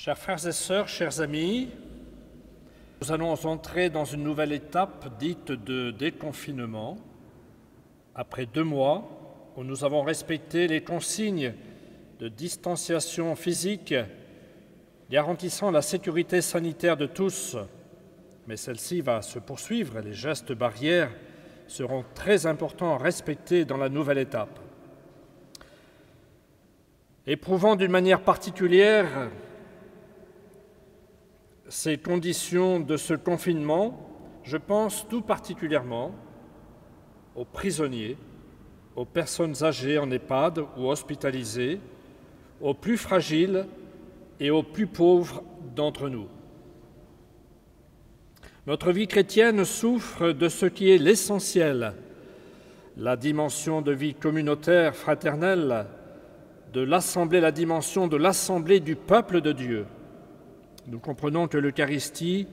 Chers frères et sœurs, chers amis, nous allons entrer dans une nouvelle étape dite de déconfinement. Après 2 mois où nous avons respecté les consignes de distanciation physique garantissant la sécurité sanitaire de tous, mais celle-ci va se poursuivre et les gestes barrières seront très importants à respecter dans la nouvelle étape. Éprouvant d'une manière particulière ces conditions de ce confinement, je pense tout particulièrement aux prisonniers, aux personnes âgées en EHPAD ou hospitalisées, aux plus fragiles et aux plus pauvres d'entre nous. Notre vie chrétienne souffre de ce qui est l'essentiel, la dimension de vie communautaire, fraternelle, de l'assemblée, la dimension de l'assemblée du peuple de Dieu. Nous comprenons que l'Eucharistie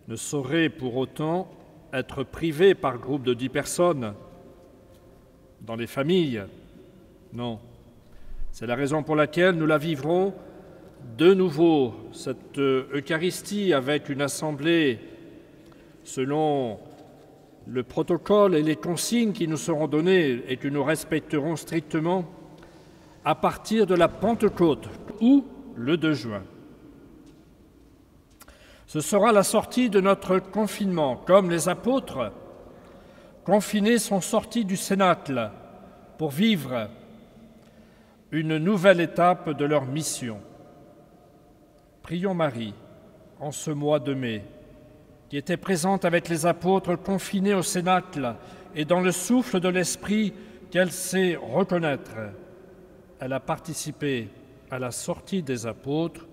ne saurait pour autant être privée par groupe de 10 personnes dans les familles. Non. C'est la raison pour laquelle nous la vivrons de nouveau, cette Eucharistie, avec une assemblée selon le protocole et les consignes qui nous seront données et que nous respecterons strictement à partir de la Pentecôte ou le 2 juin. Ce sera la sortie de notre confinement, comme les apôtres confinés sont sortis du cénacle pour vivre une nouvelle étape de leur mission. Prions Marie, en ce mois de mai, qui était présente avec les apôtres confinés au cénacle et dans le souffle de l'Esprit qu'elle sait reconnaître. Elle a participé à la sortie des apôtres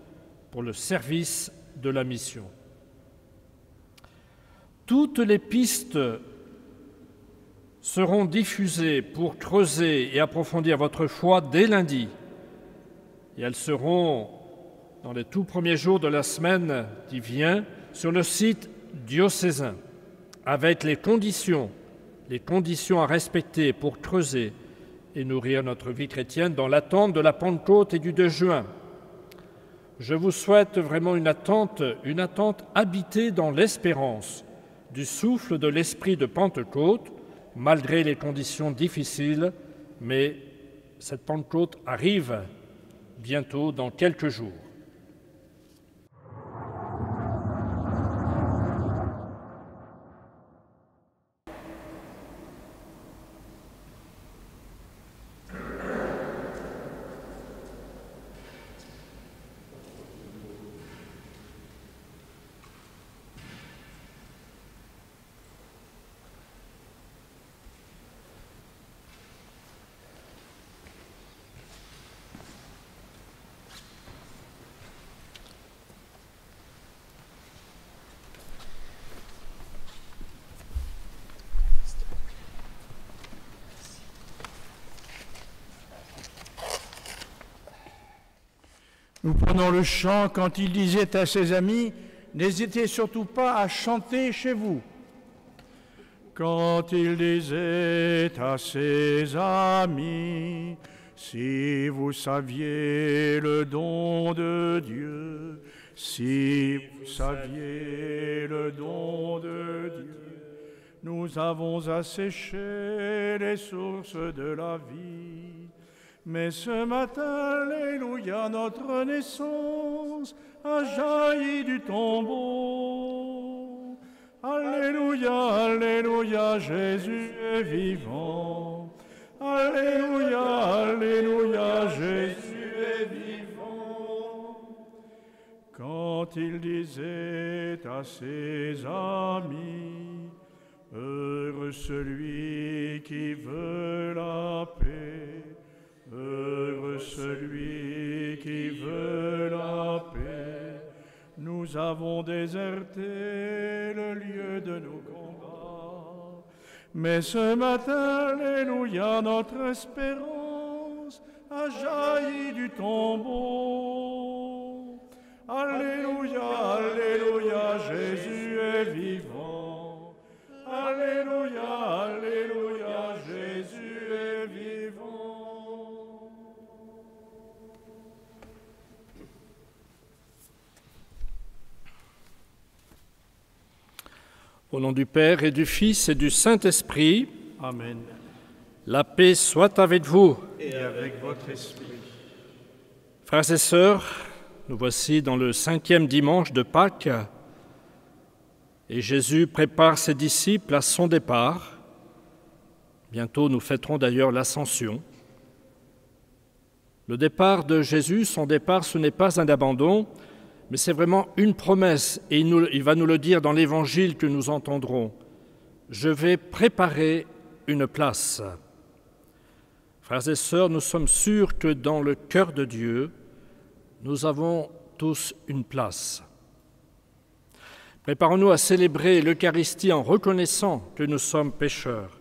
pour le service de la mission. Toutes les pistes seront diffusées pour creuser et approfondir votre foi dès lundi. Et elles seront, dans les tout premiers jours de la semaine qui vient, sur le site diocésain, avec les conditions à respecter pour creuser et nourrir notre vie chrétienne dans l'attente de la Pentecôte et du 2 juin. Je vous souhaite vraiment une attente habitée dans l'espérance du souffle de l'Esprit de Pentecôte, malgré les conditions difficiles, mais cette Pentecôte arrive bientôt dans quelques jours. Nous prenons le chant quand il disait à ses amis « N'hésitez surtout pas à chanter chez vous ». Quand il disait à ses amis « Si vous saviez le don de Dieu, si vous saviez le don de Dieu, nous avons asséché les sources de la vie. » Mais ce matin, alléluia, notre naissance a jailli du tombeau. Alléluia, alléluia, Jésus est vivant. Alléluia, alléluia, Jésus est vivant. Quand il disait à ses amis, heureux celui qui veut la paix, heureux celui qui veut la paix. Nous avons déserté le lieu de nos combats. Mais ce matin, alléluia, notre espérance a jailli du tombeau. Alléluia, alléluia, Jésus est vivant. Alléluia, alléluia, Jésus est vivant. Au nom du Père et du Fils et du Saint-Esprit, Amen. la paix soit avec vous. Et avec votre esprit. Frères et sœurs, nous voici dans le 5e dimanche de Pâques et Jésus prépare ses disciples à son départ. Bientôt, nous fêterons d'ailleurs l'Ascension. Le départ de Jésus, son départ, ce n'est pas un abandon, mais c'est vraiment une promesse, et il va nous le dire dans l'Évangile que nous entendrons. Je vais préparer une place. Frères et sœurs, nous sommes sûrs que dans le cœur de Dieu, nous avons tous une place. Préparons-nous à célébrer l'Eucharistie en reconnaissant que nous sommes pécheurs.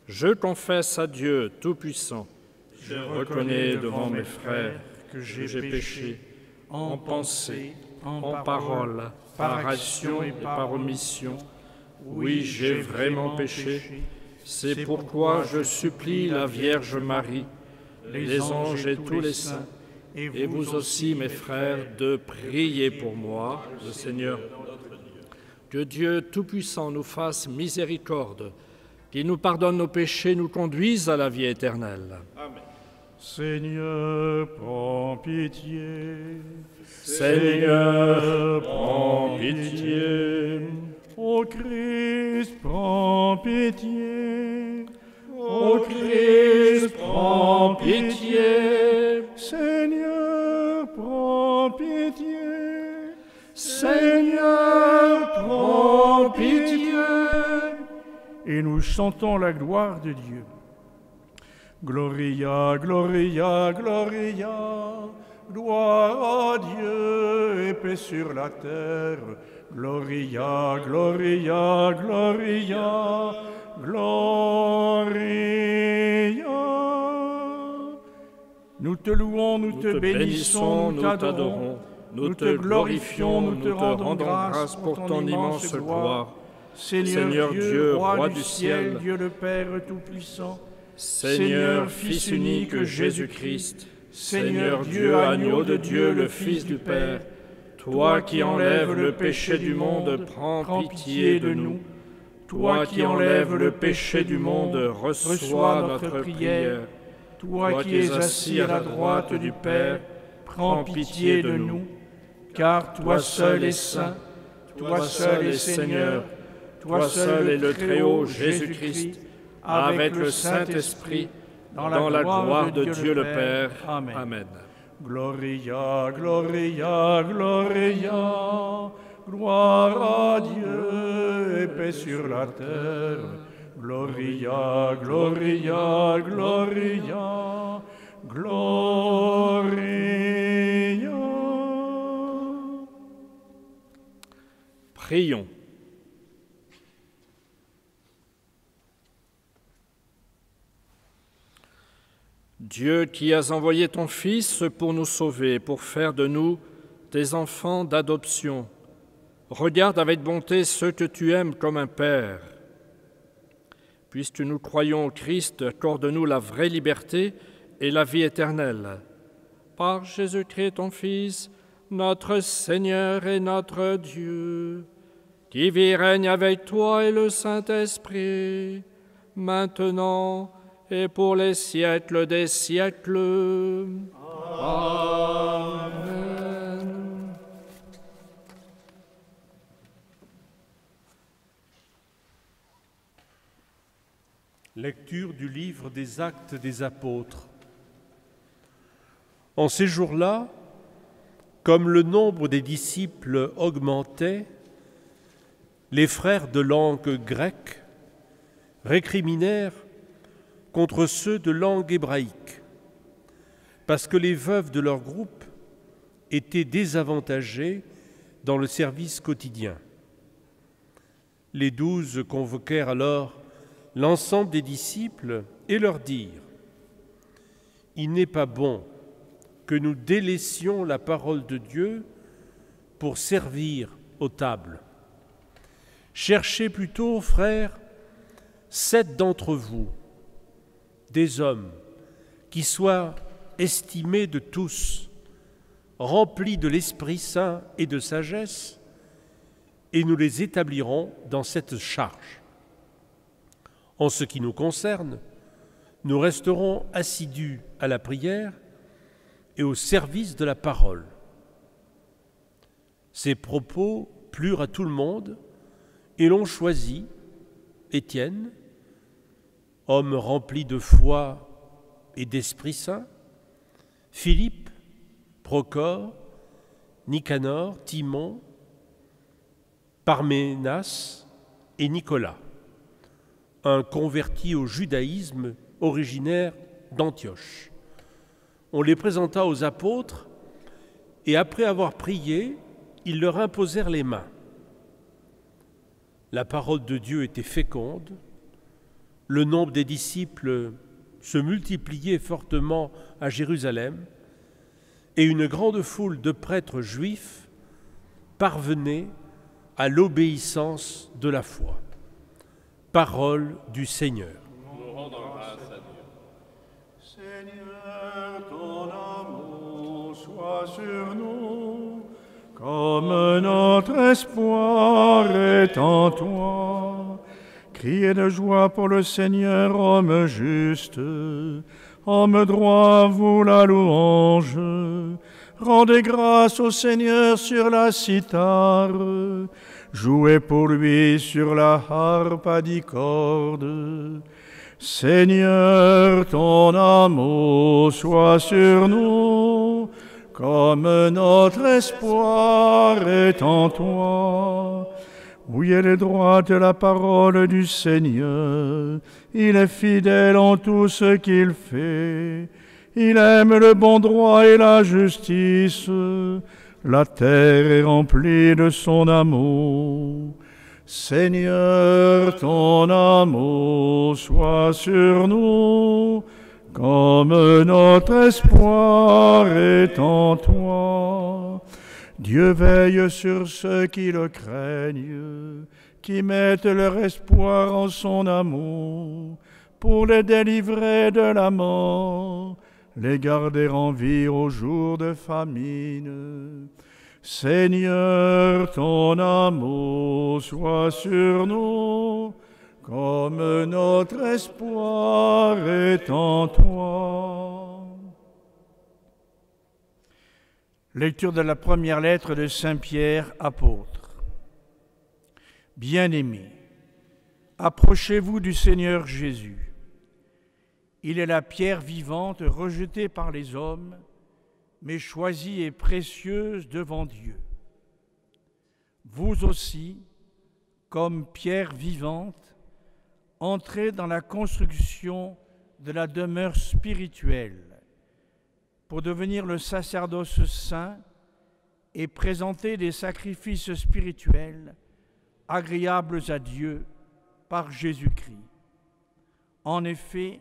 Je confesse à Dieu Tout-Puissant. Je reconnais devant mes frères que j'ai péché en pensée, en parole, par action et par omission. Oui, j'ai vraiment péché. C'est pourquoi je supplie la Vierge Marie, les anges et tous les saints, et vous aussi, mes frères, de prier pour moi, le Seigneur. Que Dieu Tout-Puissant nous fasse miséricorde, qu'il nous pardonne nos péchés, nous conduise à la vie éternelle. Amen. Seigneur, prends pitié. Seigneur, prends pitié. Ô Christ, prends pitié. Ô Christ, prends pitié. Seigneur, prends pitié. Seigneur, prends pitié. Et nous chantons la gloire de Dieu. Gloria, Gloria, Gloria, gloire à Dieu et paix sur la terre. Gloria, Gloria, Gloria, Gloria. Nous te louons, nous te bénissons, nous t'adorons, nous te glorifions, nous te rendons grâce pour ton immense gloire. Seigneur Dieu, roi du ciel, Dieu le Père Tout-Puissant, Seigneur, Fils unique Jésus-Christ, Seigneur Dieu, agneau de Dieu, le Fils du Père, toi qui enlèves le péché du monde, prends pitié de nous. Toi qui enlèves le péché du monde, reçois notre prière. Toi qui es assis à la droite du Père, prends pitié de nous. Car toi seul es saint, toi seul es Seigneur, toi seul es le Très-Haut Jésus-Christ, avec le Saint-Esprit, dans la gloire de Dieu le Père. Amen. Gloria, Gloria, Gloria, gloire à Dieu et paix sur la terre. Gloria, Gloria, Gloria, Gloria. Prions. Dieu qui as envoyé ton Fils pour nous sauver, pour faire de nous tes enfants d'adoption, regarde avec bonté ceux que tu aimes comme un Père. Puisque nous croyons au Christ, accorde-nous la vraie liberté et la vie éternelle. Par Jésus-Christ, ton Fils, notre Seigneur et notre Dieu, qui vit et règne avec toi et le Saint-Esprit, maintenant et pour les siècles des siècles. Amen. Lecture du livre des Actes des Apôtres. En ces jours-là, comme le nombre des disciples augmentait, les frères de langue grecque récriminèrent contre ceux de langue hébraïque, parce que les veuves de leur groupe étaient désavantagées dans le service quotidien. Les 12 convoquèrent alors l'ensemble des disciples et leur dirent : « Il n'est pas bon que nous délaissions la parole de Dieu pour servir aux tables. Cherchez plutôt, frères, 7 d'entre vous, des hommes qui soient estimés de tous, remplis de l'Esprit Saint et de sagesse, et nous les établirons dans cette charge. En ce qui nous concerne, nous resterons assidus à la prière et au service de la parole. Ces propos plurent à tout le monde et l'on choisit Étienne, homme rempli de foi et d'Esprit Saint, Philippe, Procore, Nicanor, Timon, Parménas et Nicolas, un converti au judaïsme originaire d'Antioche. On les présenta aux apôtres et après avoir prié, ils leur imposèrent les mains. La parole de Dieu était féconde, le nombre des disciples se multipliait fortement à Jérusalem et une grande foule de prêtres juifs parvenait à l'obéissance de la foi. Parole du Seigneur. Nous rendons grâce à Dieu. Seigneur, ton amour soit sur nous, comme notre espoir est en toi. Criez de joie pour le Seigneur, homme juste, homme droit, vous la louange. Rendez grâce au Seigneur sur la cithare, jouez pour lui sur la harpe à 10 cordes. Seigneur, ton amour soit sur nous, comme notre espoir est en toi. Oui, elle est droite la parole du Seigneur, il est fidèle en tout ce qu'il fait. Il aime le bon droit et la justice, la terre est remplie de son amour. Seigneur, ton amour soit sur nous, comme notre espoir est en toi. Dieu veille sur ceux qui le craignent, qui mettent leur espoir en son amour, pour les délivrer de la mort, les garder en vie au jour de famine. Seigneur, ton amour soit sur nous, comme notre espoir est en toi. Lecture de la première lettre de Saint Pierre, apôtre. Bien-aimés, approchez-vous du Seigneur Jésus. Il est la pierre vivante rejetée par les hommes, mais choisie et précieuse devant Dieu. Vous aussi, comme pierre vivante, entrez dans la construction de la demeure spirituelle pour devenir le sacerdoce saint et présenter des sacrifices spirituels agréables à Dieu par Jésus-Christ. En effet,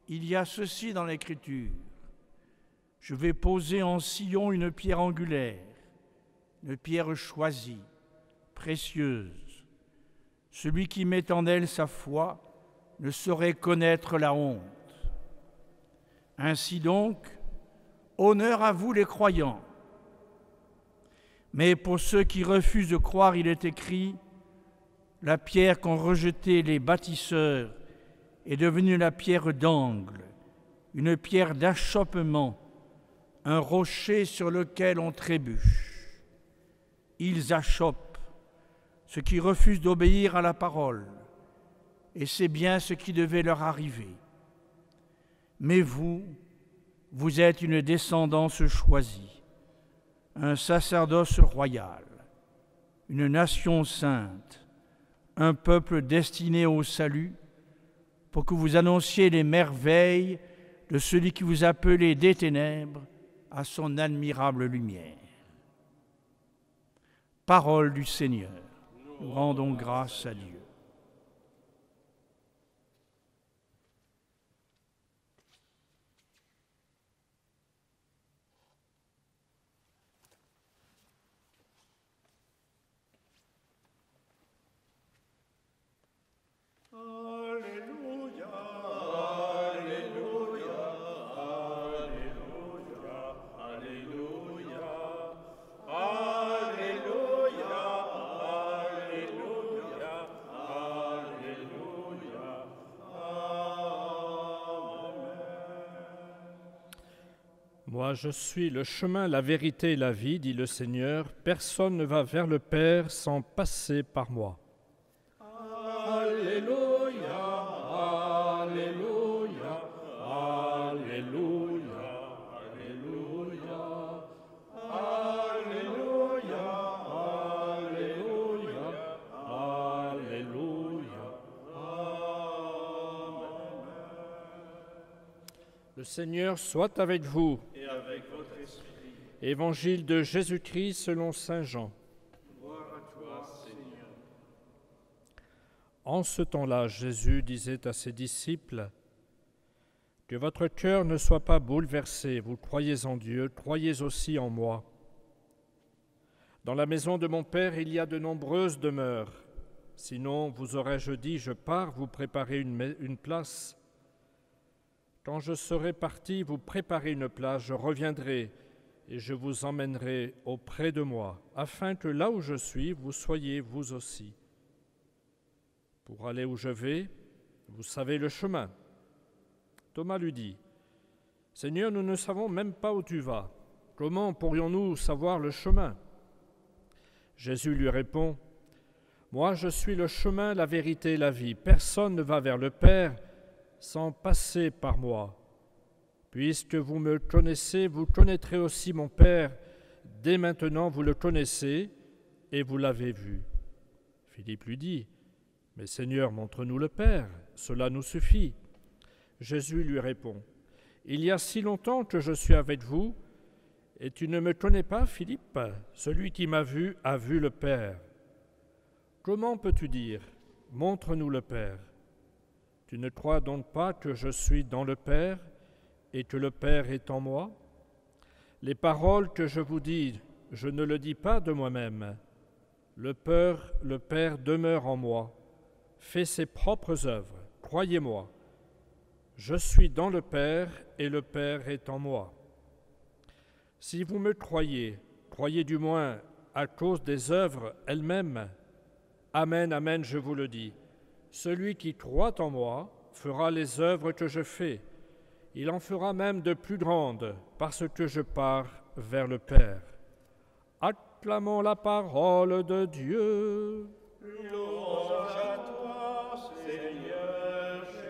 il y a ceci dans l'Écriture. Je vais poser en Sion une pierre angulaire, une pierre choisie, précieuse. Celui qui met en elle sa foi ne saurait connaître la honte. Ainsi donc, honneur à vous les croyants. Mais pour ceux qui refusent de croire, il est écrit, la pierre qu'ont rejetée les bâtisseurs est devenue la pierre d'angle, une pierre d'achoppement, un rocher sur lequel on trébuche. Ils achoppent ceux qui refusent d'obéir à la parole, et c'est bien ce qui devait leur arriver. Mais vous, vous êtes une descendance choisie, un sacerdoce royal, une nation sainte, un peuple destiné au salut, pour que vous annonciez les merveilles de celui qui vous appelait des ténèbres à son admirable lumière. Parole du Seigneur. Nous rendons grâce à Dieu. Moi, je suis le chemin, la vérité et la vie, dit le Seigneur. Personne ne va vers le Père sans passer par moi. Alléluia, Alléluia, Alléluia, Alléluia, Alléluia, Alléluia, Alléluia. Le Seigneur soit avec vous. Et avec votre esprit. Évangile de Jésus-Christ selon saint Jean. Gloire à toi, Seigneur. En ce temps-là, Jésus disait à ses disciples, « Que votre cœur ne soit pas bouleversé, vous croyez en Dieu, croyez aussi en moi. Dans la maison de mon Père, il y a de nombreuses demeures. Sinon, vous aurais-je dit, je pars vous préparer une place. Quand je serai parti vous préparer une place, je reviendrai et je vous emmènerai auprès de moi, afin que là où je suis, vous soyez vous aussi. Pour aller où je vais, vous savez le chemin. » Thomas lui dit, « Seigneur, nous ne savons même pas où tu vas. Comment pourrions-nous savoir le chemin ?» Jésus lui répond, « Moi, je suis le chemin, la vérité et la vie. Personne ne va vers le Père sans passer par moi. Puisque vous me connaissez, vous connaîtrez aussi mon Père. Dès maintenant, vous le connaissez et vous l'avez vu. » Philippe lui dit, « Mais Seigneur, montre-nous le Père, cela nous suffit. » Jésus lui répond, « Il y a si longtemps que je suis avec vous, et tu ne me connais pas, Philippe? Celui qui m'a vu a vu le Père. Comment peux-tu dire, montre-nous le Père? Tu ne crois donc pas que je suis dans le Père et que le Père est en moi? Les paroles que je vous dis, je ne le dis pas de moi-même. Le Père demeure en moi, fait ses propres œuvres. Croyez-moi, je suis dans le Père et le Père est en moi. Si vous me croyez, croyez du moins à cause des œuvres elles-mêmes. Amen, amen, je vous le dis. Celui qui croit en moi fera les œuvres que je fais. Il en fera même de plus grandes, parce que je pars vers le Père. Acclamons la parole de Dieu. Louange à toi, Seigneur Jésus.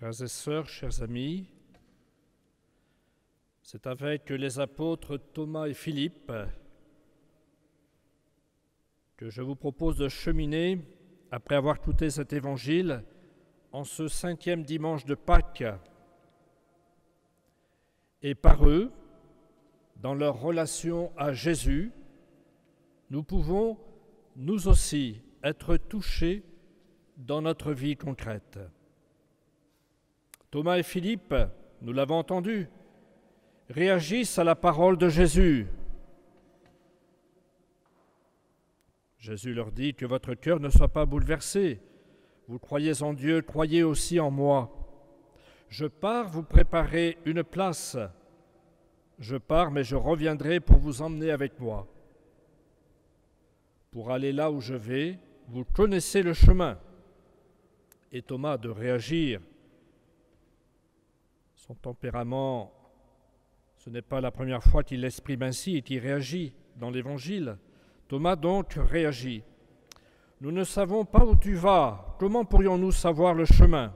Frères et sœurs, chers amis, c'est avec les apôtres Thomas et Philippe que je vous propose de cheminer, après avoir écouté cet évangile, en ce 5e dimanche de Pâques. Et par eux, dans leur relation à Jésus, nous pouvons, nous aussi, être touchés dans notre vie concrète. Thomas et Philippe, nous l'avons entendu, réagissent à la parole de Jésus. Jésus leur dit que votre cœur ne soit pas bouleversé. Vous croyez en Dieu, croyez aussi en moi. Je pars vous préparer une place. Je pars, mais je reviendrai pour vous emmener avec moi. Pour aller là où je vais, vous connaissez le chemin. Et Thomas de réagir. Son tempérament, ce n'est pas la première fois qu'il l'exprime ainsi et qu'il réagit dans l'Évangile. Thomas donc réagit. « Nous ne savons pas où tu vas, comment pourrions-nous savoir le chemin ?»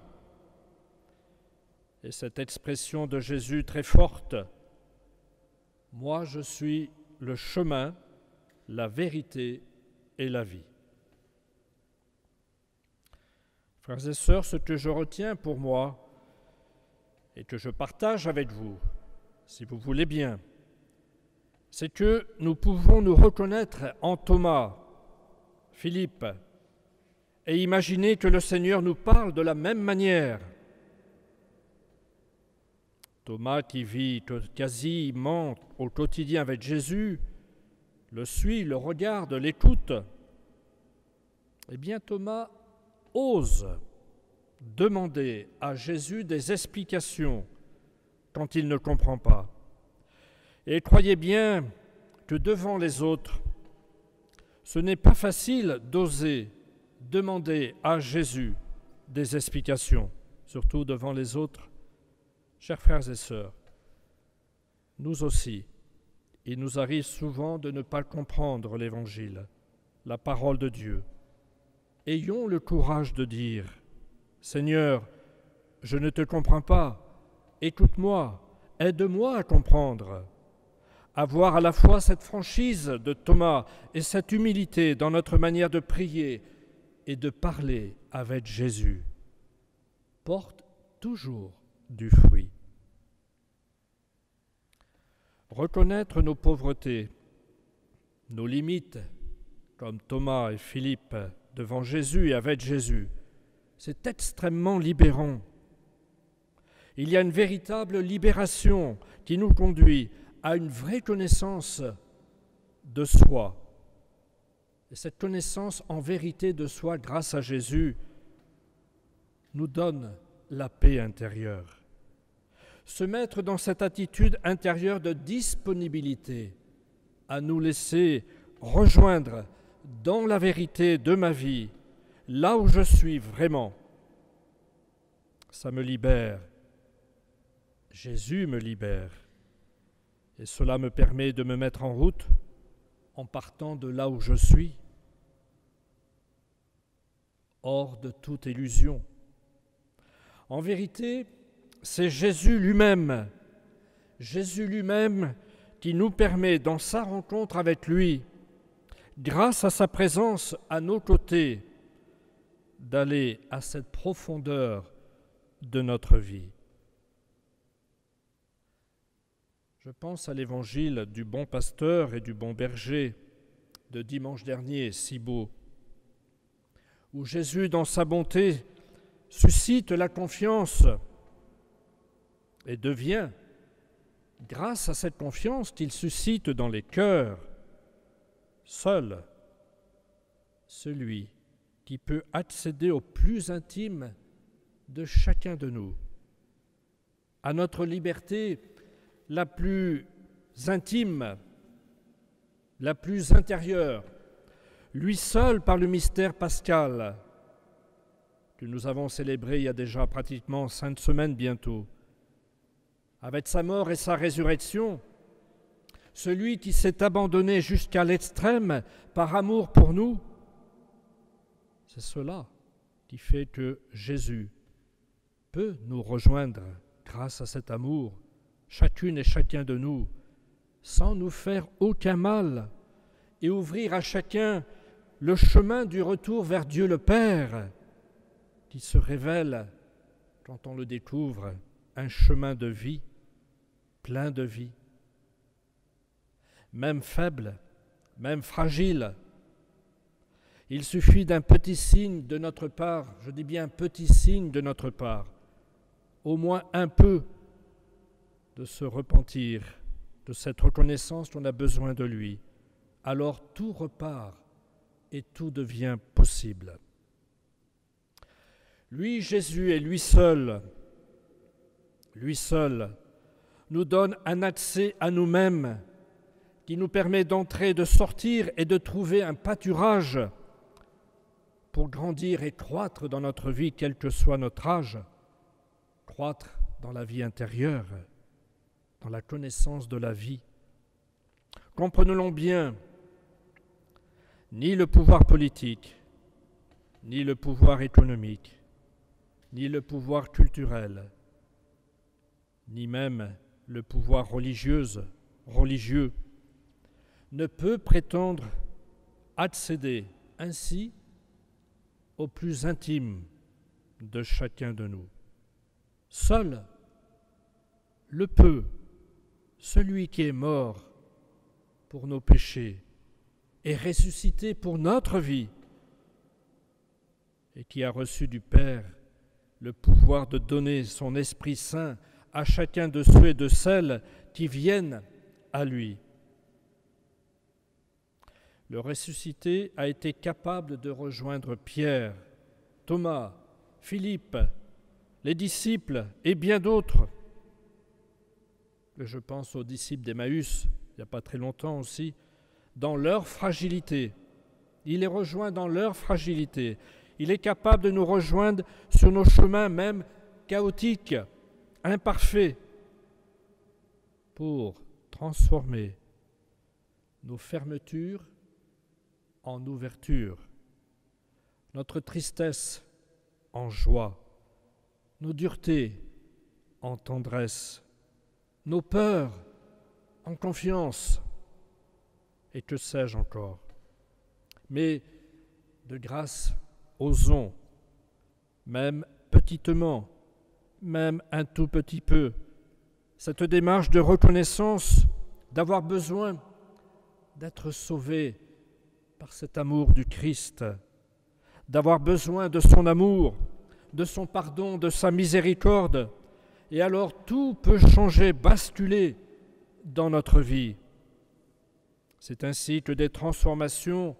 Et cette expression de Jésus très forte, « Moi je suis le chemin, la vérité et la vie. » Frères et sœurs, ce que je retiens pour moi, et que je partage avec vous, si vous voulez bien, c'est que nous pouvons nous reconnaître en Thomas, Philippe, et imaginer que le Seigneur nous parle de la même manière. Thomas, qui vit quasiment au quotidien avec Jésus, le suit, le regarde, l'écoute. Eh bien, Thomas ose demander à Jésus des explications quand il ne comprend pas. Et croyez bien que devant les autres, ce n'est pas facile d'oser demander à Jésus des explications, surtout devant les autres. Chers frères et sœurs, nous aussi, il nous arrive souvent de ne pas comprendre l'Évangile, la parole de Dieu. Ayons le courage de dire « Seigneur, je ne te comprends pas, écoute-moi, aide-moi à comprendre ». Avoir à la fois cette franchise de Thomas et cette humilité dans notre manière de prier et de parler avec Jésus porte toujours du fruit. Reconnaître nos pauvretés, nos limites, comme Thomas et Philippe devant Jésus et avec Jésus, c'est extrêmement libérant. Il y a une véritable libération qui nous conduit à une vraie connaissance de soi. Et cette connaissance en vérité de soi grâce à Jésus nous donne la paix intérieure. Se mettre dans cette attitude intérieure de disponibilité à nous laisser rejoindre dans la vérité de ma vie, là où je suis vraiment, ça me libère. Jésus me libère. Et cela me permet de me mettre en route en partant de là où je suis, hors de toute illusion. En vérité, c'est Jésus lui-même qui nous permet, dans sa rencontre avec lui, grâce à sa présence à nos côtés, d'aller à cette profondeur de notre vie. Je pense à l'évangile du bon pasteur et du bon berger de dimanche dernier, si beau, où Jésus, dans sa bonté, suscite la confiance et devient, grâce à cette confiance qu'il suscite dans les cœurs, seul celui qui peut accéder au plus intime de chacun de nous, à notre liberté la plus intime, la plus intérieure, lui seul par le mystère pascal que nous avons célébré il y a déjà pratiquement 5 semaines bientôt. Avec sa mort et sa résurrection, celui qui s'est abandonné jusqu'à l'extrême par amour pour nous, c'est cela qui fait que Jésus peut nous rejoindre grâce à cet amour, chacune et chacun de nous, sans nous faire aucun mal, et ouvrir à chacun le chemin du retour vers Dieu le Père, qui se révèle, quand on le découvre, un chemin de vie, plein de vie. Même faible, même fragile, il suffit d'un petit signe de notre part, je dis bien un petit signe de notre part, au moins un peu, de se repentir de cette reconnaissance qu'on a besoin de lui. Alors tout repart et tout devient possible. Lui, Jésus, et lui seul, nous donne un accès à nous-mêmes qui nous permet d'entrer, de sortir et de trouver un pâturage pour grandir et croître dans notre vie, quel que soit notre âge, croître dans la vie intérieure, dans la connaissance de la vie. Comprenons-le bien, ni le pouvoir politique, ni le pouvoir économique, ni le pouvoir culturel, ni même le pouvoir religieux ne peut prétendre accéder ainsi au plus intime de chacun de nous. Seul le peut celui qui est mort pour nos péchés et ressuscité pour notre vie et qui a reçu du Père le pouvoir de donner son Esprit Saint à chacun de ceux et de celles qui viennent à lui. le ressuscité a été capable de rejoindre Pierre, Thomas, Philippe, les disciples et bien d'autres. Je pense aux disciples d'Emmaüs, il n'y a pas très longtemps aussi, dans leur fragilité. Il les rejoint dans leur fragilité. Il est capable de nous rejoindre sur nos chemins même chaotiques, imparfaits, pour transformer nos fermetures en ouverture, notre tristesse en joie, nos duretés en tendresse, nos peurs en confiance, et que sais-je encore. Mais de grâce, osons, même petitement, même un tout petit peu, cette démarche de reconnaissance, d'avoir besoin d'être sauvés par cet amour du Christ, d'avoir besoin de son amour, de son pardon, de sa miséricorde, et alors tout peut changer, basculer dans notre vie. C'est ainsi que des transformations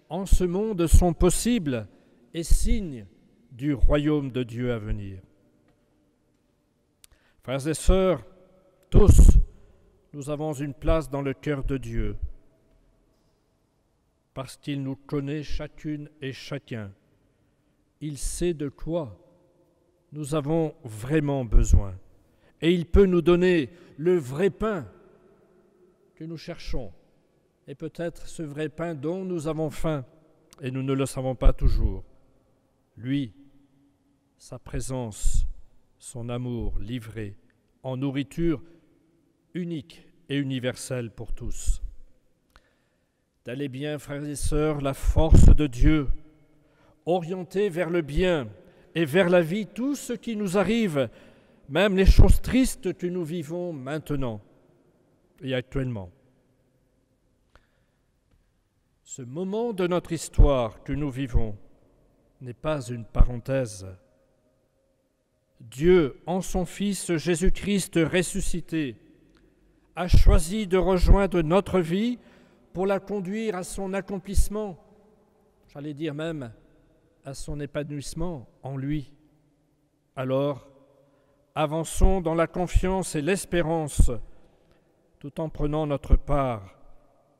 en ce monde sont possibles et signes du royaume de Dieu à venir. Frères et sœurs, tous, nous avons une place dans le cœur de Dieu, parce qu'il nous connaît chacune et chacun. Il sait de quoi nous avons vraiment besoin, et il peut nous donner le vrai pain que nous cherchons, et peut-être ce vrai pain dont nous avons faim, et nous ne le savons pas toujours. Lui, sa présence, son amour livré en nourriture unique et universelle pour tous. Tel est bien, frères et sœurs, la force de Dieu, orientée vers le bien et vers la vie, tout ce qui nous arrive, même les choses tristes que nous vivons maintenant et actuellement. Ce moment de notre histoire que nous vivons n'est pas une parenthèse. Dieu, en son Fils Jésus-Christ ressuscité, a choisi de rejoindre notre vie pour la conduire à son accomplissement, j'allais dire même à son épanouissement en lui. Alors, avançons dans la confiance et l'espérance, tout en prenant notre part,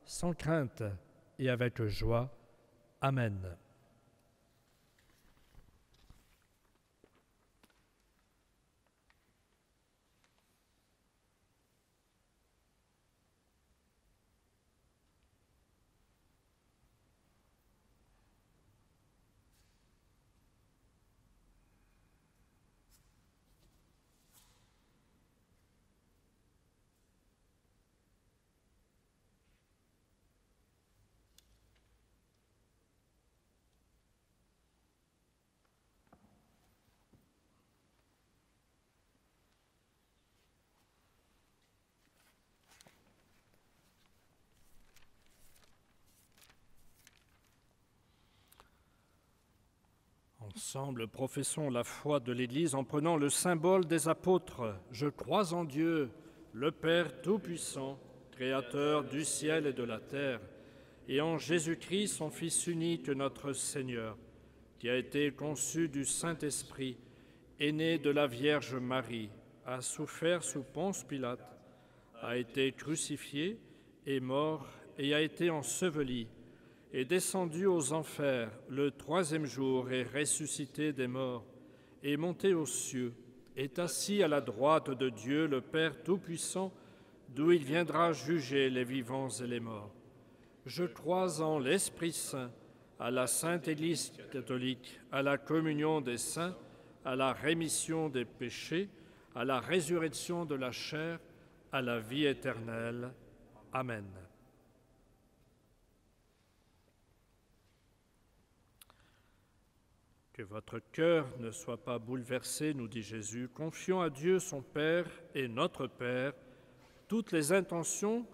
sans crainte et avec joie. Amen. Ensemble, professons la foi de l'Église en prenant le symbole des apôtres. Je crois en Dieu, le Père Tout-Puissant, Créateur du ciel et de la terre, et en Jésus-Christ, son Fils unique, notre Seigneur, qui a été conçu du Saint-Esprit, est né de la Vierge Marie, a souffert sous Ponce Pilate, a été crucifié, est mort et a été enseveli, est descendu aux enfers le troisième jour, est ressuscité des morts, est monté aux cieux, est assis à la droite de Dieu, le Père Tout-Puissant, d'où il viendra juger les vivants et les morts. Je crois en l'Esprit Saint, à la Sainte Église catholique, à la communion des saints, à la rémission des péchés, à la résurrection de la chair, à la vie éternelle. Amen. Que votre cœur ne soit pas bouleversé, nous dit Jésus. Confions à Dieu, son Père et notre Père, toutes les intentions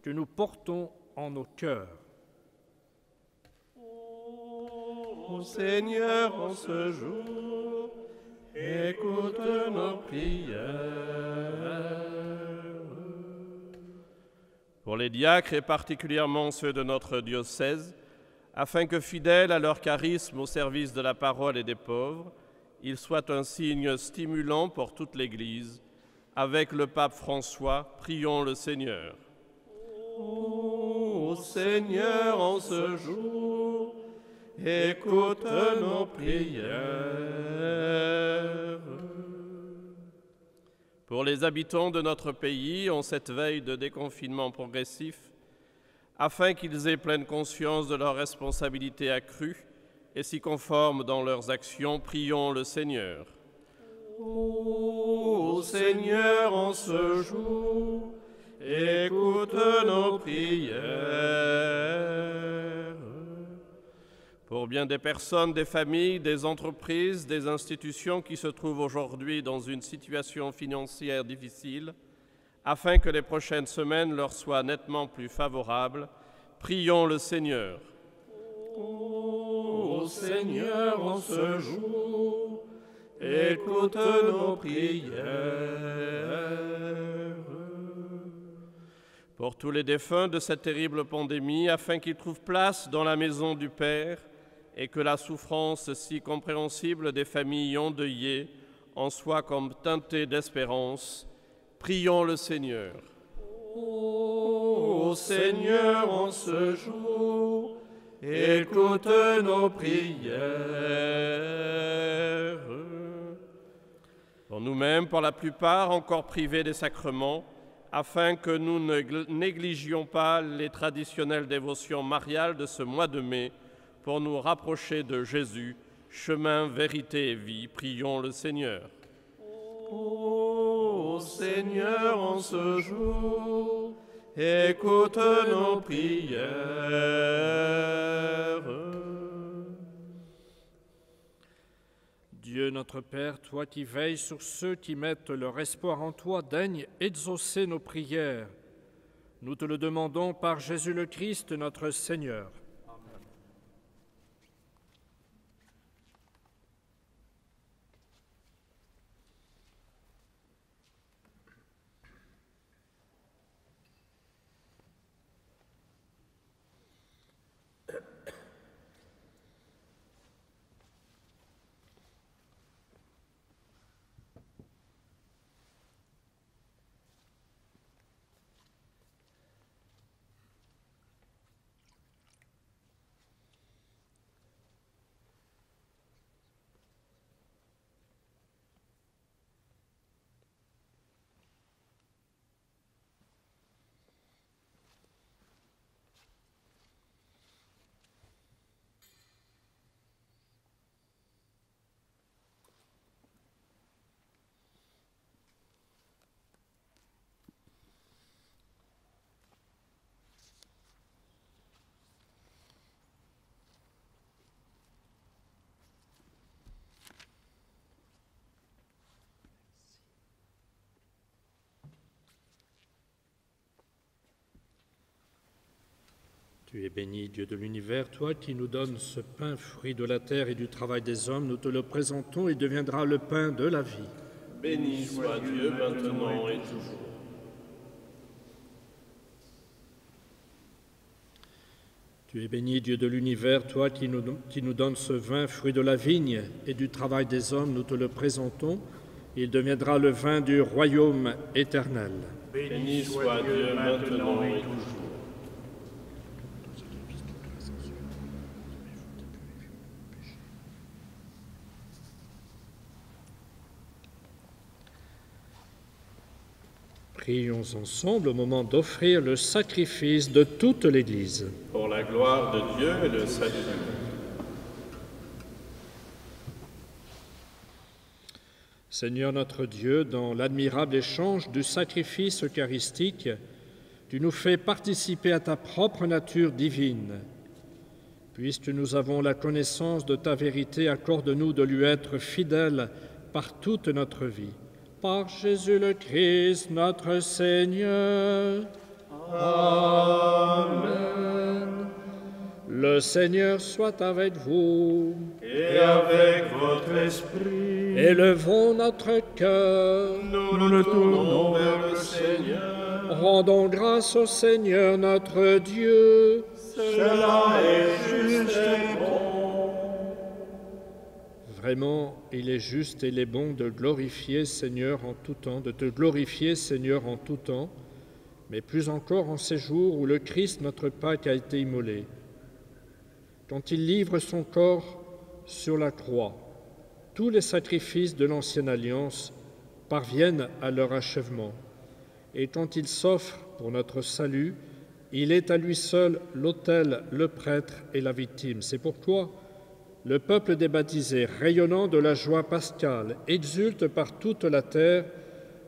que nous portons en nos cœurs. Ô Seigneur, en ce jour, écoute nos prières. Pour pour les diacres et particulièrement ceux de notre diocèse, afin que, fidèles à leur charisme au service de la parole et des pauvres, ils soient un signe stimulant pour toute l'Église. Avec le pape François, prions le Seigneur. Ô Seigneur, en ce jour, écoute nos prières. Pour les habitants de notre pays, en cette veille de déconfinement progressif, afin qu'ils aient pleine conscience de leurs responsabilités accrues et s'y conforment dans leurs actions, prions le Seigneur. Ô Seigneur, en ce jour, écoute nos prières. Pour bien des personnes, des familles, des entreprises, des institutions qui se trouvent aujourd'hui dans une situation financière difficile, afin que les prochaines semaines leur soient nettement plus favorables, prions le Seigneur. Ô Seigneur, en ce jour, écoute nos prières. Pour tous les défunts de cette terrible pandémie, afin qu'ils trouvent place dans la maison du Père et que la souffrance si compréhensible des familles endeuillées en soit comme teintée d'espérance, prions le Seigneur. Ô Seigneur, en ce jour, écoute nos prières. Pour nous-mêmes, pour la plupart encore privés des sacrements, afin que nous ne négligions pas les traditionnelles dévotions mariales de ce mois de mai, pour nous rapprocher de Jésus, chemin, vérité et vie, prions le Seigneur. Ô Seigneur, en ce jour, écoute nos prières. Dieu notre Père, toi qui veilles sur ceux qui mettent leur espoir en toi, daigne exaucer nos prières. Nous te le demandons par Jésus le Christ, notre Seigneur. Tu es béni, Dieu de l'univers, toi qui nous donnes ce pain, fruit de la terre et du travail des hommes, nous te le présentons et deviendra le pain de la vie. Béni soit Dieu maintenant et toujours. Tu es béni, Dieu de l'univers, toi qui nous donnes ce vin, fruit de la vigne et du travail des hommes, nous te le présentons et il deviendra le vin du royaume éternel. Béni soit Dieu maintenant et toujours. Prions ensemble au moment d'offrir le sacrifice de toute l'Église. Pour la gloire de Dieu et le salut du monde. Seigneur notre Dieu, dans l'admirable échange du sacrifice eucharistique, tu nous fais participer à ta propre nature divine. Puisque nous avons la connaissance de ta vérité, accorde-nous de lui être fidèles par toute notre vie. Par Jésus le Christ, notre Seigneur. Amen. Le Seigneur soit avec vous. Et avec votre esprit, Élevons notre cœur. nous le tournons vers le Seigneur. Rendons grâce au Seigneur notre Dieu. Cela est juste et bon. Vraiment, il est juste et il est bon de glorifier Seigneur en tout temps, de te glorifier Seigneur en tout temps, mais plus encore en ces jours où le Christ, notre Pâque, a été immolé. Quand il livre son corps sur la croix, tous les sacrifices de l'ancienne alliance parviennent à leur achèvement. Et quand il s'offre pour notre salut, il est à lui seul l'autel, le prêtre et la victime. C'est pourquoi le peuple des baptisés, rayonnant de la joie pascale, exulte par toute la terre,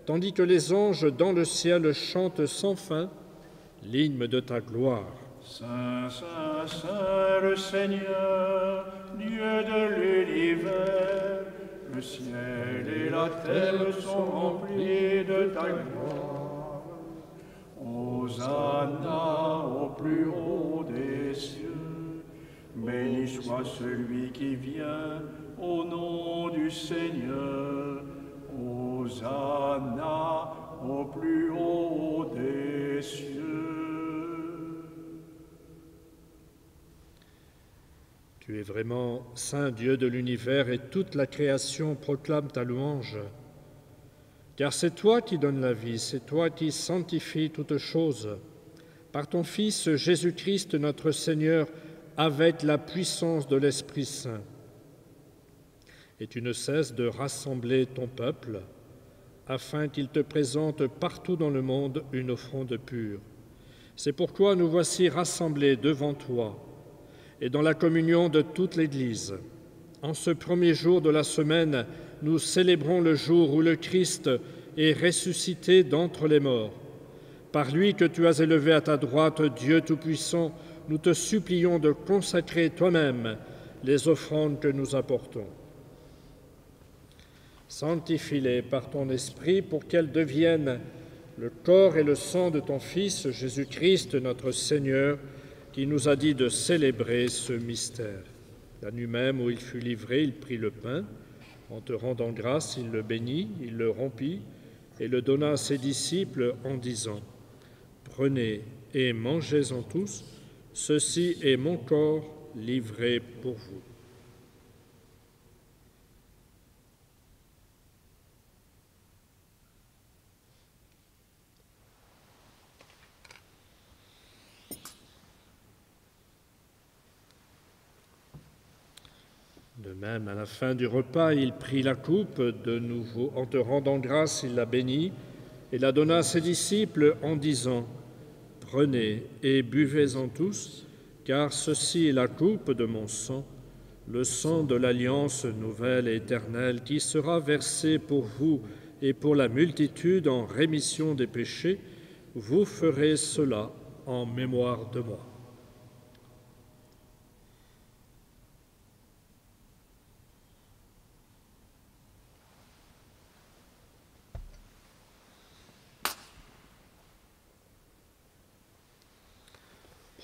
tandis que les anges dans le ciel chantent sans fin l'hymne de ta gloire. Saint, Saint, Saint, le Seigneur, Dieu de l'univers, le ciel et la terre sont remplis de ta gloire. Hosanna au plus haut des cieux. Béni soit celui qui vient au nom du Seigneur. Hosanna au plus haut des cieux. Tu es vraiment Saint Dieu de l'univers et toute la création proclame ta louange. Car c'est toi qui donnes la vie, c'est toi qui sanctifies toutes choses. Par ton Fils Jésus-Christ notre Seigneur, avec la puissance de l'Esprit Saint. Et tu ne cesses de rassembler ton peuple, afin qu'il te présente partout dans le monde une offrande pure. C'est pourquoi nous voici rassemblés devant toi, et dans la communion de toute l'Église. En ce premier jour de la semaine, nous célébrons le jour où le Christ est ressuscité d'entre les morts. Par lui que tu as élevé à ta droite, Dieu Tout-Puissant, nous te supplions de consacrer toi-même les offrandes que nous apportons. Sanctifie-les par ton Esprit pour qu'elles deviennent le corps et le sang de ton Fils, Jésus-Christ, notre Seigneur, qui nous a dit de célébrer ce mystère. La nuit même où il fut livré, il prit le pain. En te rendant grâce, il le bénit, il le rompit et le donna à ses disciples en disant « Prenez et mangez-en tous, ceci est mon corps livré pour vous. » De même, à la fin du repas, il prit la coupe de nouveau. En te rendant grâce, il la bénit et la donna à ses disciples en disant « Prenez et buvez-en tous, car ceci est la coupe de mon sang, le sang de l'alliance nouvelle et éternelle qui sera versé pour vous et pour la multitude en rémission des péchés. Vous ferez cela en mémoire de moi. »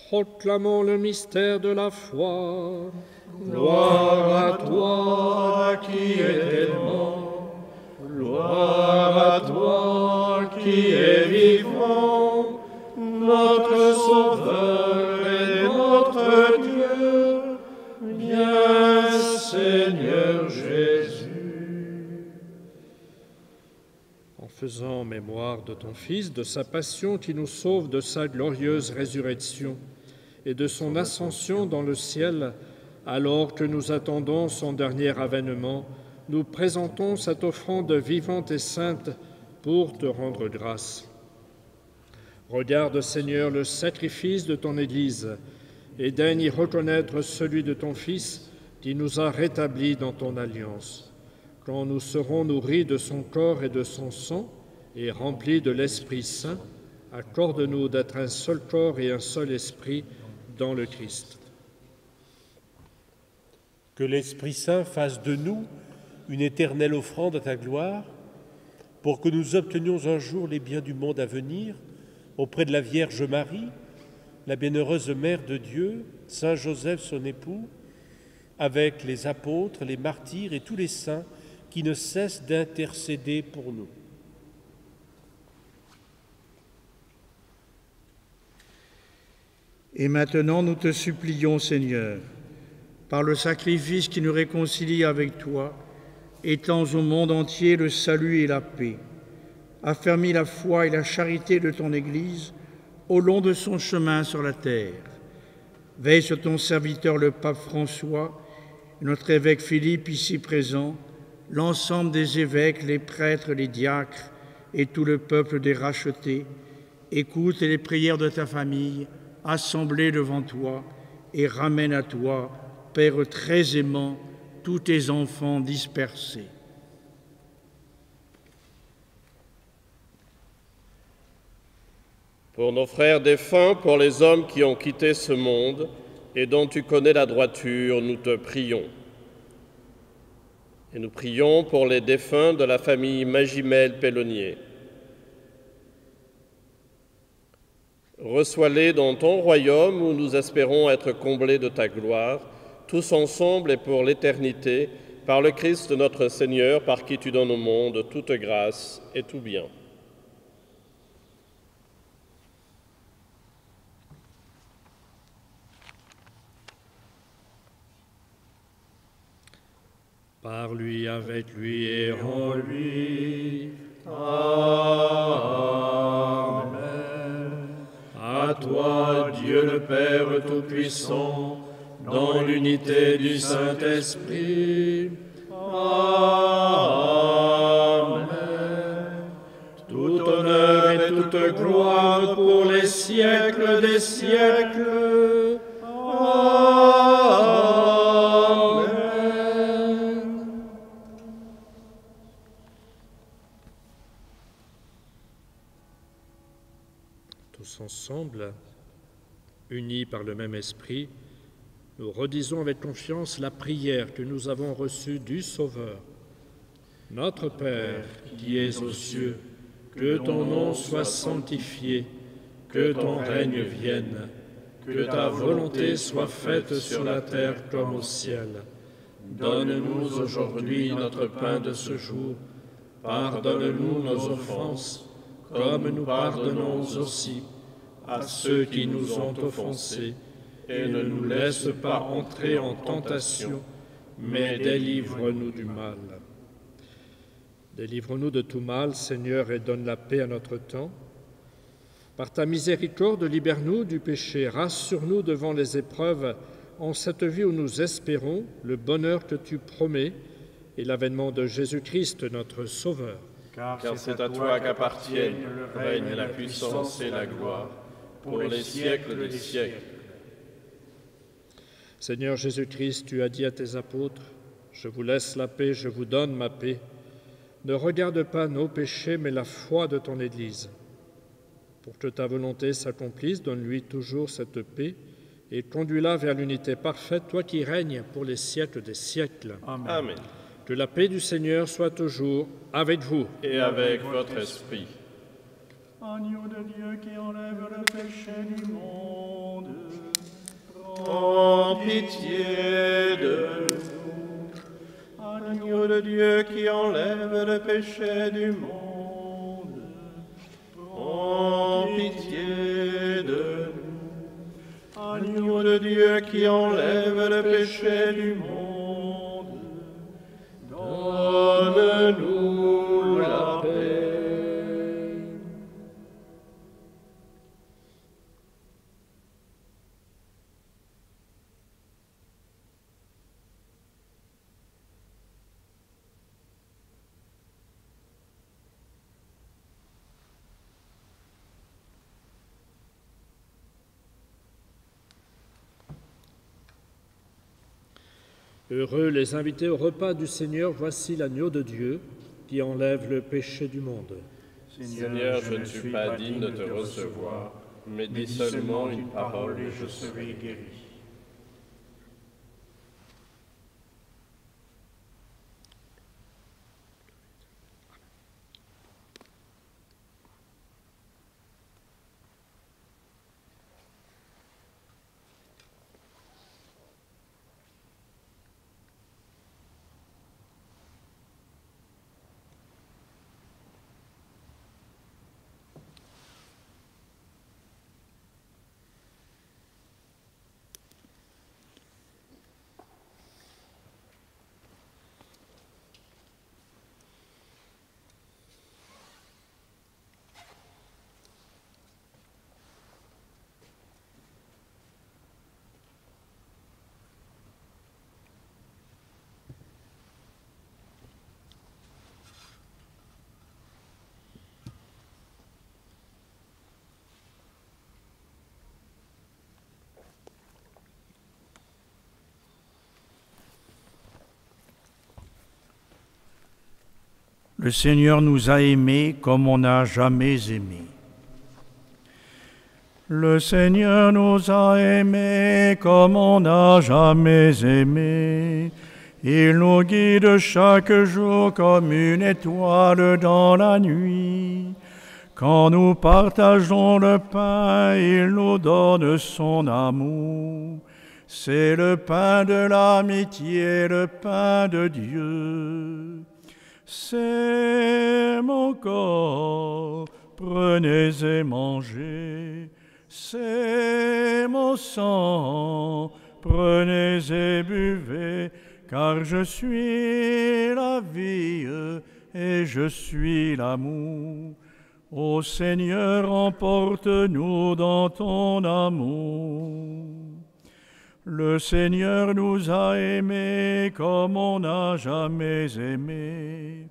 Proclamons le mystère de la foi. Gloire à toi qui es mort, gloire à toi qui es vivant, notre Sauveur et notre Dieu, viens Seigneur Jésus. En faisant mémoire de ton Fils, de sa passion qui nous sauve, de sa glorieuse résurrection, et de son ascension dans le ciel, alors que nous attendons son dernier avènement, nous présentons cette offrande vivante et sainte pour te rendre grâce. Regarde, Seigneur, le sacrifice de ton Église et daigne y reconnaître celui de ton Fils qui nous a rétablis dans ton alliance. Quand nous serons nourris de son corps et de son sang et remplis de l'Esprit Saint, accorde-nous d'être un seul corps et un seul esprit dans le Christ. Que l'Esprit Saint fasse de nous une éternelle offrande à ta gloire, pour que nous obtenions un jour les biens du monde à venir, auprès de la Vierge Marie, la bienheureuse Mère de Dieu, Saint Joseph son époux, avec les apôtres, les martyrs et tous les saints qui ne cessent d'intercéder pour nous. Et maintenant, nous te supplions, Seigneur, par le sacrifice qui nous réconcilie avec toi, étends au monde entier le salut et la paix. Affermis la foi et la charité de ton Église au long de son chemin sur la terre. Veille sur ton serviteur le pape François, notre évêque Philippe ici présent, l'ensemble des évêques, les prêtres, les diacres et tout le peuple des rachetés. Écoute les prières de ta famille, assemblée devant toi, et ramène à toi, Père très aimant, tous tes enfants dispersés. Pour nos frères défunts, pour les hommes qui ont quitté ce monde et dont tu connais la droiture, nous te prions. Et nous prions pour les défunts de la famille Magimel-Pellonnier. Reçois-les dans ton royaume où nous espérons être comblés de ta gloire, tous ensemble et pour l'éternité, par le Christ notre Seigneur, par qui tu donnes au monde toute grâce et tout bien. Par lui, avec lui et en lui. Amen. À toi, Dieu le Père Tout-Puissant, dans l'unité du Saint-Esprit. Amen. Tout honneur et toute gloire pour les siècles des siècles. Amen. Tous ensemble, unis par le même esprit, nous redisons avec confiance la prière que nous avons reçue du Sauveur. Notre Père, qui es aux cieux, que ton nom soit sanctifié, que ton règne vienne, que ta volonté soit faite sur la terre comme au ciel. Donne-nous aujourd'hui notre pain de ce jour. Pardonne-nous nos offenses, comme nous pardonnons aussi à ceux qui nous ont offensés, et ne nous laisse pas entrer en tentation, mais délivre-nous du mal. Délivre-nous de tout mal, Seigneur, et donne la paix à notre temps. Par ta miséricorde, libère-nous du péché, rassure-nous devant les épreuves, en cette vie où nous espérons le bonheur que tu promets et l'avènement de Jésus-Christ, notre Sauveur. Car c'est à toi qu'appartiennent le règne, la puissance et la gloire, pour les siècles des siècles. Seigneur Jésus-Christ, tu as dit à tes apôtres, « Je vous laisse la paix, je vous donne ma paix. Ne regarde pas nos péchés, mais la foi de ton Église. Pour que ta volonté s'accomplisse, donne-lui toujours cette paix et conduis-la vers l'unité parfaite, toi qui règnes pour les siècles des siècles. Amen. Amen. Que la paix du Seigneur soit toujours avec vous. Et avec votre esprit. Agneau de Dieu qui enlève le péché du monde, Prends pitié de nous. agneau de Dieu qui enlève le péché du monde, Prends pitié de nous. agneau de Dieu qui enlève le péché du monde, Donne-nous la paix. Heureux les invités au repas du Seigneur, voici l'agneau de Dieu qui enlève le péché du monde. Seigneur, je ne suis pas digne de te recevoir, mais dis seulement une parole et je serai guéri. Le Seigneur nous a aimés comme on n'a jamais aimé. Le Seigneur nous a aimés comme on n'a jamais aimé. Il nous guide chaque jour comme une étoile dans la nuit. Quand nous partageons le pain, il nous donne son amour. C'est le pain de l'amitié, le pain de Dieu. C'est mon corps, prenez et mangez. C'est mon sang, prenez et buvez, car je suis la vie et je suis l'amour. Ô Seigneur, emporte-nous dans ton amour. Le Seigneur nous a aimés comme on n'a jamais aimé.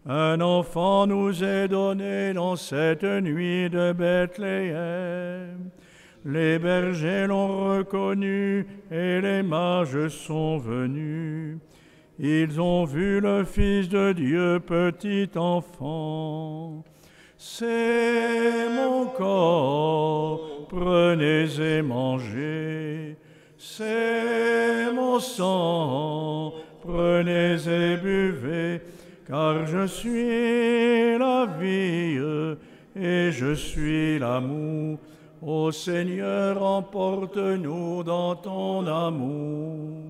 Un enfant nous est donné dans cette nuit de Bethléem. Les bergers l'ont reconnu et les mages sont venus. Ils ont vu le Fils de Dieu, petit enfant. C'est mon corps, prenez et mangez. C'est mon sang, prenez et buvez. Car je suis la vie et je suis l'amour. Ô Seigneur, emporte-nous dans ton amour.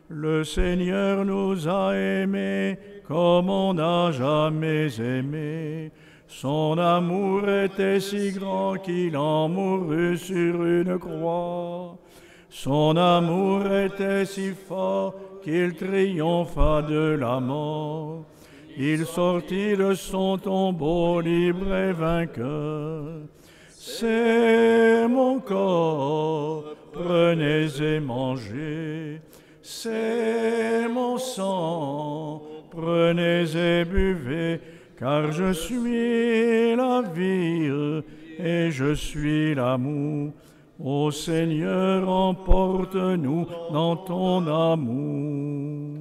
Le Seigneur nous a aimés comme on n'a jamais aimé. Son amour était si grand qu'il en mourut sur une croix. Son amour était si fort qu'il triompha de la mort. Il sortit de son tombeau libre et vainqueur. C'est mon corps, prenez et mangez. C'est mon sang, prenez et buvez, car je suis la vie et je suis l'amour. Ô Seigneur, emporte-nous dans ton amour.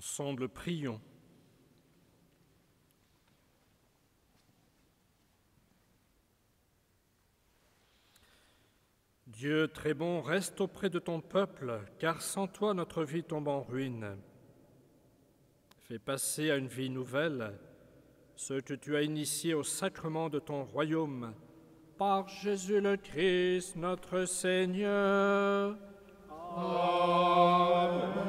Ensemble, prions. Dieu très bon, reste auprès de ton peuple, car sans toi notre vie tombe en ruine. Fais passer à une vie nouvelle ce que tu as initié au sacrement de ton royaume, par Jésus le Christ, notre Seigneur. Amen.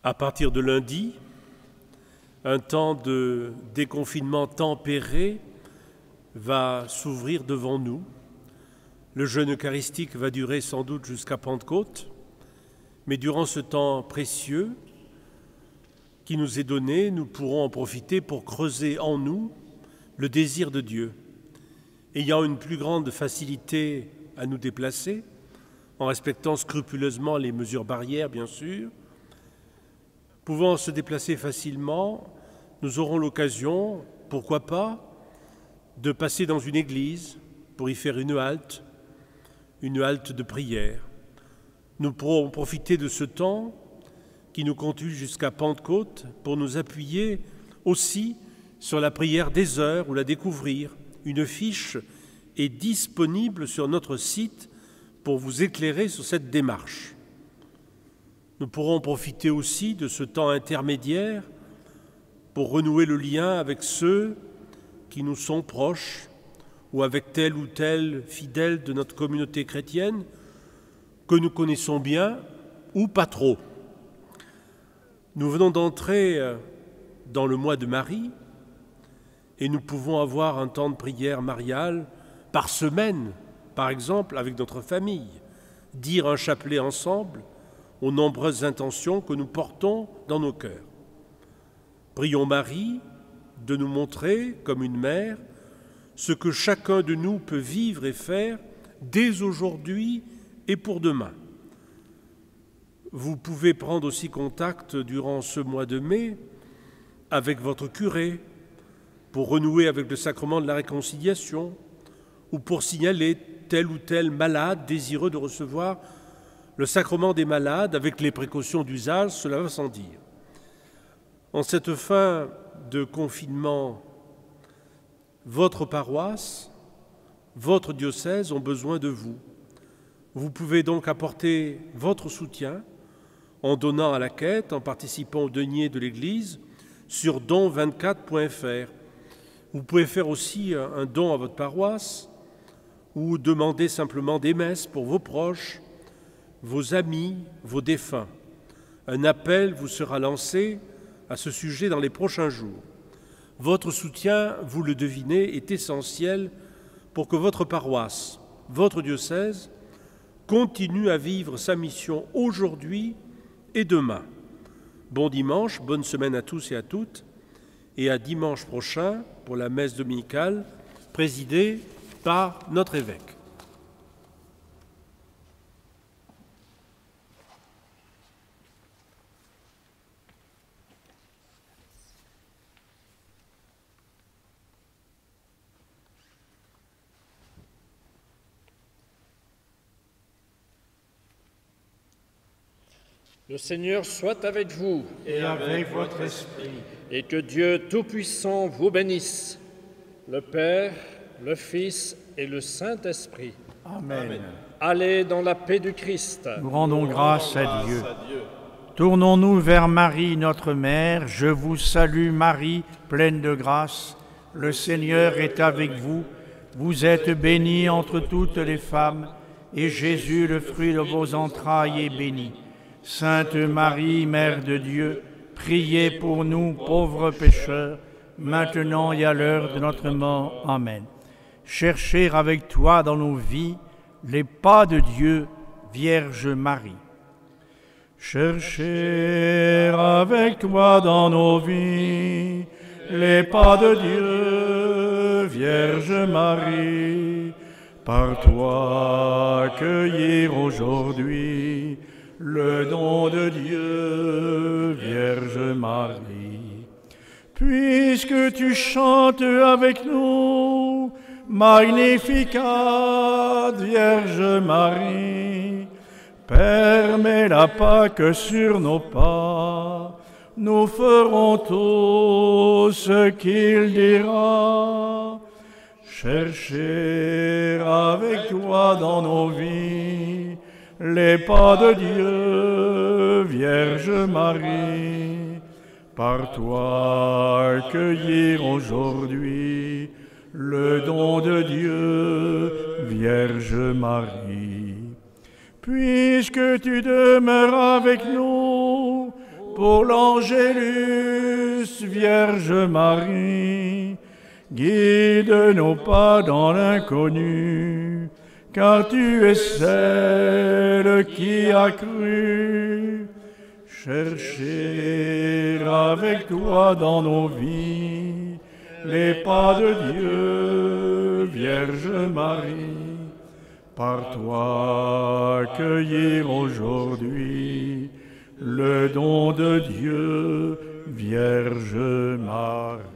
À partir de lundi, un temps de déconfinement tempéré va s'ouvrir devant nous. Le jeûne eucharistique va durer sans doute jusqu'à Pentecôte, mais durant ce temps précieux qui nous est donné, nous pourrons en profiter pour creuser en nous le désir de Dieu. Ayant une plus grande facilité à nous déplacer, en respectant scrupuleusement les mesures barrières, bien sûr, pouvant se déplacer facilement, nous aurons l'occasion, pourquoi pas, de passer dans une église pour y faire une halte, une halte de prière. Nous pourrons profiter de ce temps qui nous conduit jusqu'à Pentecôte pour nous appuyer aussi sur la prière des heures ou la découvrir. Une fiche est disponible sur notre site pour vous éclairer sur cette démarche. Nous pourrons profiter aussi de ce temps intermédiaire pour renouer le lien avec ceux qui nous sont proches ou avec tel ou tel fidèle de notre communauté chrétienne que nous connaissons bien ou pas trop. Nous venons d'entrer dans le mois de Marie et nous pouvons avoir un temps de prière mariale par semaine, par exemple, avec notre famille, dire un chapelet ensemble aux nombreuses intentions que nous portons dans nos cœurs. Prions Marie de nous montrer, comme une mère, ce que chacun de nous peut vivre et faire dès aujourd'hui et pour demain. Vous pouvez prendre aussi contact durant ce mois de mai avec votre curé pour renouer avec le sacrement de la réconciliation ou pour signaler tel ou tel malade désireux de recevoir le sacrement des malades avec les précautions d'usage, cela va sans dire. En cette fin de confinement, votre paroisse, votre diocèse ont besoin de vous. Vous pouvez donc apporter votre soutien en donnant à la quête, en participant au denier de l'Église sur don24.fr. Vous pouvez faire aussi un don à votre paroisse ou demander simplement des messes pour vos proches, vos amis, vos défunts. Un appel vous sera lancé à ce sujet dans les prochains jours. Votre soutien, vous le devinez, est essentiel pour que votre paroisse, votre diocèse, continue à vivre sa mission aujourd'hui et demain. Bon dimanche, bonne semaine à tous et à toutes, et à dimanche prochain pour la messe dominicale présidée par notre évêque. Le Seigneur soit avec vous Et avec votre esprit. et que Dieu Tout-Puissant vous bénisse, le Père, le Fils et le Saint-Esprit. Amen. Allez dans la paix du Christ. Nous rendons grâce à Dieu. Tournons-nous vers Marie, notre Mère. Je vous salue, Marie, pleine de grâce. Le Seigneur est avec vous. Vous êtes bénie entre toutes les femmes, et Jésus, le fruit de vos entrailles, est béni. Sainte Marie, Mère de Dieu, priez pour nous, pauvres pécheurs, maintenant et à l'heure de notre mort. Amen. Cherchez avec toi dans nos vies les pas de Dieu, Vierge Marie. Cherchez avec toi dans nos vies les pas de Dieu, Vierge Marie. Par toi cueillir aujourd'hui le don de Dieu, Vierge Marie. Puisque tu chantes avec nous, Magnificat, Vierge Marie, permets la Pâque sur nos pas, nous ferons tout ce qu'il dira. Chercher avec toi dans nos vies les pas de Dieu, Vierge Marie. Par toi cueillir aujourd'hui le don de Dieu, Vierge Marie. Puisque tu demeures avec nous pour l'Angélus, Vierge Marie, guide nos pas dans l'inconnu, car tu es celle qui a cru. Chercher avec toi dans nos vies les pas de Dieu, Vierge Marie. Par toi cueillir aujourd'hui le don de Dieu, Vierge Marie.